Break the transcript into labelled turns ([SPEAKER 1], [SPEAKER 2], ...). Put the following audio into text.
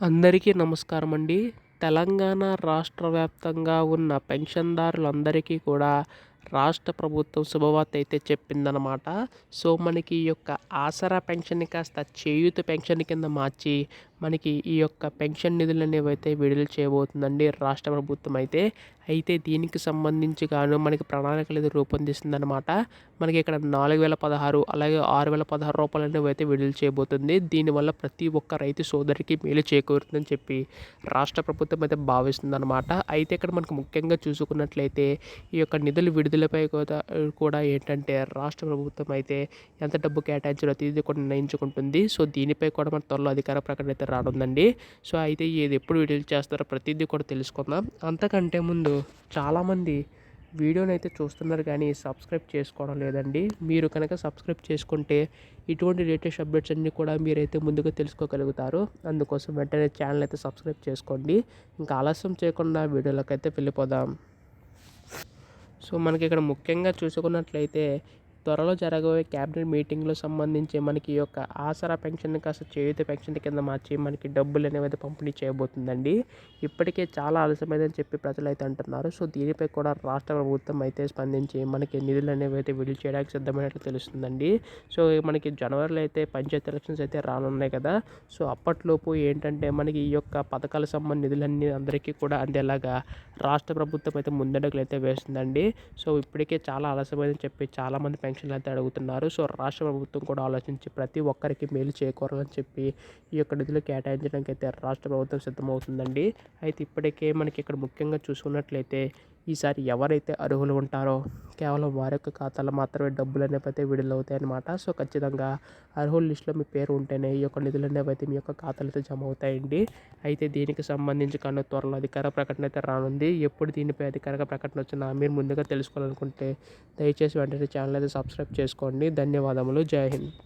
[SPEAKER 1] అందరికీ నమస్కారం అండి. తెలంగాణ రాష్ట్ర వ్యాప్తంగా ఉన్న పెన్షన్‌దారులందరికీ కూడా రాష్ట్ర ప్రభుత్వం శుభవార్త అయితే చెప్పిందనమాట. సో, మనకి ఈ యొక్క ఆసరా పెన్షన్‌ని కాస్త చేయూత పెన్షన్ కింద మార్చి, మనకి ఈ యొక్క పెన్షన్ నిధులనేవైతే విడుదల చేయబోతుందండి రాష్ట్ర ప్రభుత్వం అయితే. అయితే దీనికి సంబంధించి గాను మనకి ప్రణాళికలు రూపొందిస్తుందనమాట. మనకి ఇక్కడ 4016 అలాగే 6016 రూపాయలనేవైతే విడుదల చేయబోతుంది. దీనివల్ల ప్రతి ఒక్క రైతు సోదరికి మేలు చేకూరుతుందని చెప్పి రాష్ట్ర ప్రభుత్వం అయితే భావిస్తుందనమాట. అయితే ఇక్కడ మనకు ముఖ్యంగా చూసుకున్నట్లయితే ఈ యొక్క నిధుల విడుదలపై కూడా ఏంటంటే రాష్ట్ర ప్రభుత్వం అయితే ఎంత డబ్బు కేటాయించాలో ఇది కూడా నిర్ణయించుకుంటుంది. సో, దీనిపై కూడా మన త్వరలో అధికార ప్రకటన అయితే రానుందండి. సో, అయితే ఇది ఎప్పుడు విడుదల చేస్తారో ప్రతిదీ కూడా తెలుసుకుందాం. అంతకంటే ముందు చాలామంది వీడియోని అయితే చూస్తున్నారు కానీ సబ్స్క్రైబ్ చేసుకోవడం లేదండి. మీరు కనుక సబ్స్క్రైబ్ చేసుకుంటే ఇటువంటి లేటెస్ట్ అప్డేట్స్ అన్నీ కూడా మీరైతే ముందుగా తెలుసుకోగలుగుతారు. అందుకోసం వెంటనే ఛానల్ అయితే సబ్స్క్రైబ్ చేసుకోండి. ఇంకా ఆలస్యం చేయకుండా వీడియోలోకి అయితే వెళ్ళిపోదాం. సో, మనకి ఇక్కడ ముఖ్యంగా చూసుకున్నట్లయితే త్వరలో జరగబోయే క్యాబినెట్ మీటింగ్లో సంబంధించి మనకి ఈ యొక్క ఆసరా పెన్షన్ కాస్త చేయూత పెన్షన్ కింద మార్చి మనకి డబ్బులు అనేవి పంపిణీ చేయబోతుందండి. ఇప్పటికే చాలా ఆలస్యమైందని చెప్పి ప్రజలు అయితే అంటున్నారు. సో, దీనిపై కూడా రాష్ట్ర ప్రభుత్వం అయితే స్పందించి మనకి నిధులు అనేవి అయితే విడుదల చేయడానికి సిద్ధమైనట్లు తెలుస్తుందండి. సో, మనకి జనవరిలో అయితే పంచాయతీ ఎలక్షన్స్ అయితే రానున్నాయి కదా. సో, అప్పట్లోపు ఏంటంటే మనకి ఈ యొక్క పథకాల సంబంధించిన నిధులన్నీ అందరికీ కూడా అందేలాగా రాష్ట్ర ప్రభుత్వం అయితే ముందడుగులు అయితే వేస్తుందండి. సో, ఇప్పటికే చాలా ఆలస్యమైందని చెప్పి చాలామంది పెన్షన్లు అయితే అడుగుతున్నారు. సో, రాష్ట్ర ప్రభుత్వం కూడా ఆలోచించి ప్రతి ఒక్కరికి మేలు చేకూరాలని చెప్పి ఈ యొక్క నిధులు కేటాయించడానికి అయితే రాష్ట్ర ప్రభుత్వం సిద్ధమవుతుందండి. అయితే ఇప్పటికే మనకి ఇక్కడ ముఖ్యంగా చూసుకున్నట్లయితే ఈసారి ఎవరైతే అర్హులు ఉంటారో కేవలం వారి యొక్క ఖాతాలో మాత్రమే డబ్బులు అనేవి అయితే విడుదలవుతాయన్నమాట. సో, ఖచ్చితంగా అర్హుల లిస్టులో మీ పేరు ఉంటేనే ఈ యొక్క నిధులు అనేవి అయితే మీ యొక్క ఖాతాలో అయితే జమ అవుతాయండి. అయితే దీనికి సంబంధించి కన్నా త్వరలో అధికార ప్రకటన అయితే రానుంది. ఎప్పుడు దీనిపై అధికారిక ప్రకటన వచ్చినా మీరు ముందుగా తెలుసుకోవాలనుకుంటే దయచేసి వెంటనే ఛానల్ అయితే సబ్స్క్రైబ్ చేసుకోండి. ధన్యవాదములు. జై హింద్.